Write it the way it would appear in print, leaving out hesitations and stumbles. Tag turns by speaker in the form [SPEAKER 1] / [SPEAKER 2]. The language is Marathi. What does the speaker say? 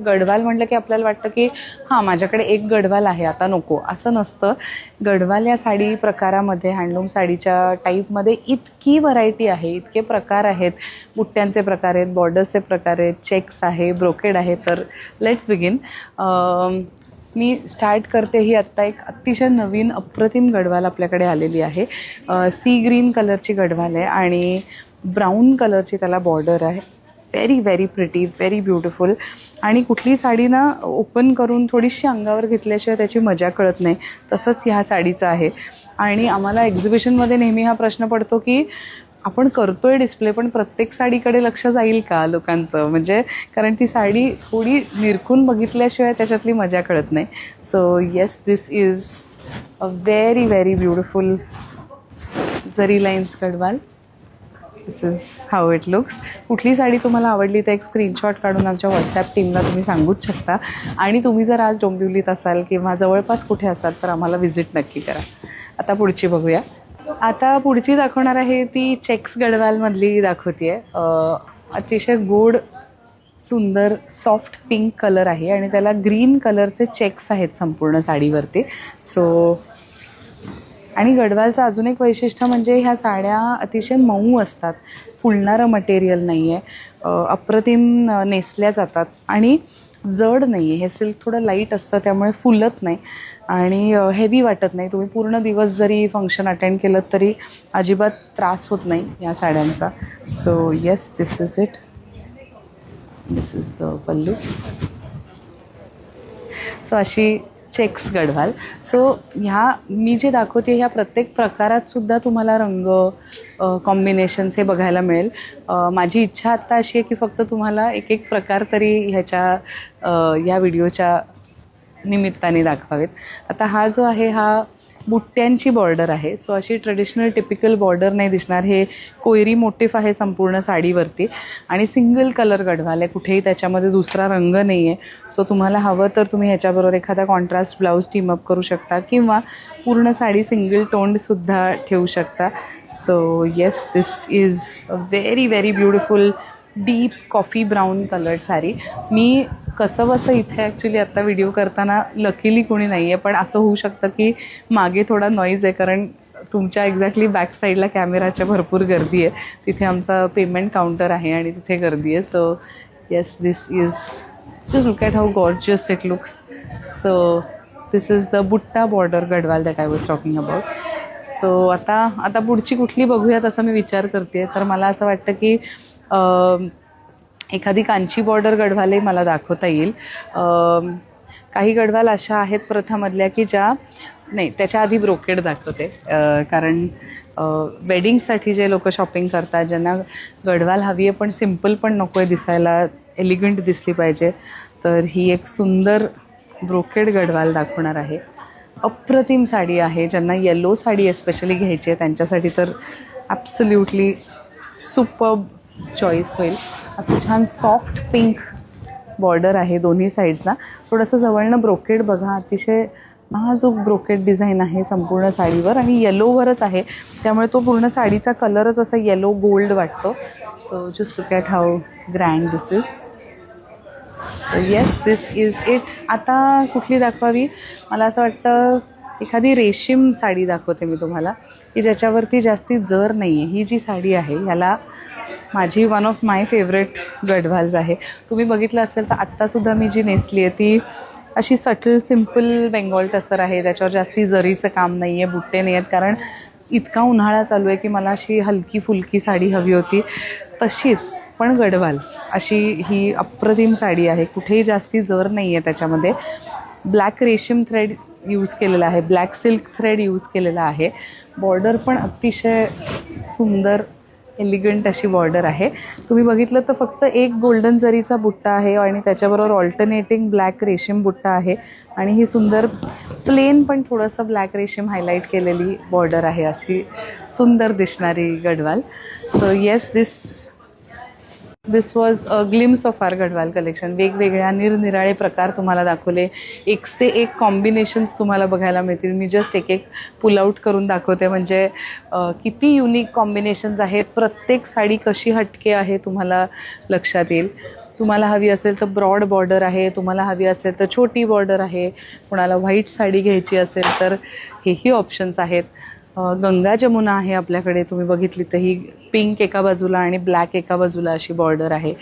[SPEAKER 1] गडवाल म्हटलं की आपल्याला वाटतं की हां माझ्याकडे एक गडवाल आहे आता नको, असं नसतं. गडवाल या साडी प्रकारामध्ये, हँडलूम साडीच्या टाईपमध्ये इतकी व्हरायटी आहे, इतके प्रकार आहेत. बुट्ट्यांचे प्रकार आहेत, बॉर्डर्सचे प्रकार आहेत, चेक्स आहे, ब्रोकेड आहे. तर लेट्स बिगिन. मी स्टार्ट करते ही आत्ता एक अतिशय नवीन अप्रतिम गडवाल आपल्याकडे आलेली आहे. सी ग्रीन कलरची गडवाल आहे आणि ब्राऊन कलरची त्याला बॉर्डर आहे. Very very pretty, very beautiful. आणि कुठली साडी ना ओपन करून थोडीशी अंगावर घेतल्याशिवाय त्याची मजा कळत नाही, तसंच ह्या साडीचं आहे. आणि आम्हाला एक्झिबिशनमध्ये नेहमी हा प्रश्न पडतो की आपण करतोय डिस्प्ले, पण प्रत्येक साडीकडे लक्ष जाईल का लोकांचं, म्हणजे कारण ती साडी थोडी निरखून बघितल्याशिवाय त्याच्यातली मजा कळत नाही. So yes, this is a very very beautiful zari lines Gadwal. This is how it looks. कुठली साडी तुम्हाला आवडली तर एक स्क्रीनशॉट काढून आमच्या व्हॉट्सॲप टीमला तुम्ही सांगूच शकता. आणि तुम्ही जर आज डोंबिवलीत असाल किंवा जवळपास कुठे असाल तर आम्हाला व्हिजिट नक्की करा. आता पुढची बघूया. आता पुढची दाखवणार आहे ती चेक्स गडवालमधली दाखवते आहे. अतिशय गोड सुंदर सॉफ्ट पिंक कलर आहे आणि त्याला ग्रीन कलरचे चेक्स आहेत संपूर्ण साडीवरती. सो आणि गडवालचं अजून एक वैशिष्ट्य म्हणजे ह्या साड्या अतिशय मऊ असतात, फुलणारं मटेरियल नाही आहे, अप्रतिम नेसल्या जातात आणि जड नाही आहे. हे सिल्क थोडं लाईट असतं त्यामुळे फुलत नाही आणि हेवी वाटत नाही. तुम्ही पूर्ण दिवस जरी फंक्शन अटेंड केलं तरी अजिबात त्रास होत नाही या साड्यांचा. So yes, this is it. This is the pallu. So अशी चेक्स गडवाल. सो ह्या मी जे दाखवते ह्या प्रत्येक प्रकारात सुद्धा तुम्हाला रंग कॉम्बिनेशन्स हे बघायला मिळेल. माझी इच्छा आत्ता अशी आहे की फक्त तुम्हाला एक एक प्रकार तरी ह्या व्हिडिओच्या निमित्ताने दाखवावेत. आता हा जो आहे हा बुट्ट्यांची बॉर्डर आहे. सो अशी ट्रेडिशनल टिपिकल बॉर्डर नाही दिसणार. हे कोयरी मोटिफ आहे संपूर्ण साडीवरती आणि सिंगल कलर गडवाल आहे, कुठेही त्याच्यामध्ये दुसरा रंग नाही आहे. सो तुम्हाला हवं तर तुम्ही ह्याच्याबरोबर एखादा कॉन्ट्रास्ट ब्लाऊज टीमअप करू शकता किंवा पूर्ण साडी सिंगल टोनसुद्धा ठेवू शकता. So yes, this is a very very beautiful deep coffee brown coloured sari. मी कसंबसं इथे ॲक्च्युली आत्ता व्हिडिओ करताना लकीली कोणी नाही आहे, पण असं होऊ शकतं की मागे थोडा नॉईज आहे कारण तुमच्या एक्झॅक्टली बॅक साईडला कॅमेराच्या भरपूर गर्दी आहे. तिथे आमचा पेमेंट काउंटर आहे आणि तिथे गर्दी आहे. So yes, this is just look at how gorgeous it looks. So this is the butta border Gadwal that I was talking about. So आता पुढची कुठली बघूयात असं मी विचार करते. तर मला असं वाटतं की एखादी कांची बॉर्डर गडवालही मला दाखवता येईल. काही गडवाल अशा आहेत प्रथामधल्या की ज्या नाही, त्याच्या आधी ब्रोकेड दाखवते. कारण वेडिंगसाठी जे लोक शॉपिंग करतात, ज्यांना गडवाल हवी आहे पण सिम्पल पण नको आहे दिसायला, एलिगंट दिसली पाहिजे, तर ही एक सुंदर ब्रोकेड गडवाल दाखवणार आहे. अप्रतिम साडी आहे. ज्यांना येलो साडी एस्पेशली घ्यायची आहे त्यांच्यासाठी तर ॲब्सोल्युटली सुपर्ब चॉईस होईल. असं छान सॉफ्ट पिंक बॉर्डर आहे दोन्ही साईड्सला. थोडंसं जवळनं ब्रोकेड बघा, अतिशय नाजूक ब्रोकेड डिझाईन आहे संपूर्ण साडीवर आणि येलोवरच आहे, त्यामुळे तो पूर्ण साडीचा कलरच असा येलो गोल्ड वाटतो. So just look at how grand this is. Yes, this is it. आता कुठली दाखवावी? मला असं वाटतं एखादी रेशीम साडी दाखवते मी तुम्हाला की ज्याच्यावरती जास्ती जर नाही आहे. ही जी साडी आहे ह्याला माझी वन ऑफ माय फेवरेट गडवाल्स आहे. तुम्ही बघितलं असेल तर आत्तासुद्धा मी जी नेसली आहे ती अशी सटल सिम्पल बेंगॉल टसर आहे. त्याच्यावर जास्ती जरीचं काम नाही आहे, बुट्टे नाही आहेत, कारण इतका उन्हाळा चालू आहे की मला अशी हलकी फुलकी साडी हवी होती. तशीच पण गडवाल अशी ही अप्रतिम साडी आहे. कुठेही जास्ती जर नाही आहे त्याच्यामध्ये. ब्लॅक रेशीम थ्रेड यूज केलेला आहे, ब्लॅक सिल्क थ्रेड यूज केलेला आहे. बॉर्डर पण अतिशय सुंदर एलिगंट अशी बॉर्डर आहे. तुम्ही बघितलं तर फक्त एक गोल्डन जरीचा बुट्टा आहे आणि त्याच्याबरोबर ऑल्टरनेटिंग ब्लॅक रेशीम बुट्टा आहे आणि ही सुंदर प्लेन पण थोडंसं ब्लॅक रेशीम हायलाईट केलेली बॉर्डर आहे. अशी सुंदर दिसणारी Gadwal. So yes, this was a glimpse of our Gadwal collection. वेगवेगळ्या निरनिराळे प्रकार तुम्हाला दाखवले, एकसे एक कॉम्बिनेशन्स तुम्हाला बघायला मिळतील. मी जस्ट एक पुल आउट करून दाखवते म्हणजे किती युनिक कॉम्बिनेशन्स आहेत. प्रत्येक साडी कशी हटके आहे तुम्हाला लक्षात येईल. तुम्हाला हवी असेल तर ब्रॉड बॉर्डर आहे, तुम्हाला हवी असेल तर छोटी बॉर्डर आहे, कोणाला व्हाईट साडी घ्यायची असेल तर हेही ऑप्शन्स आहेत. गंगा जमुना आहे आपल्याकडे, तुम्ही बघितली तर ही पिंक एका बाजूला आणि ब्लॅक एका बाजूला अशी बॉर्डर आहे.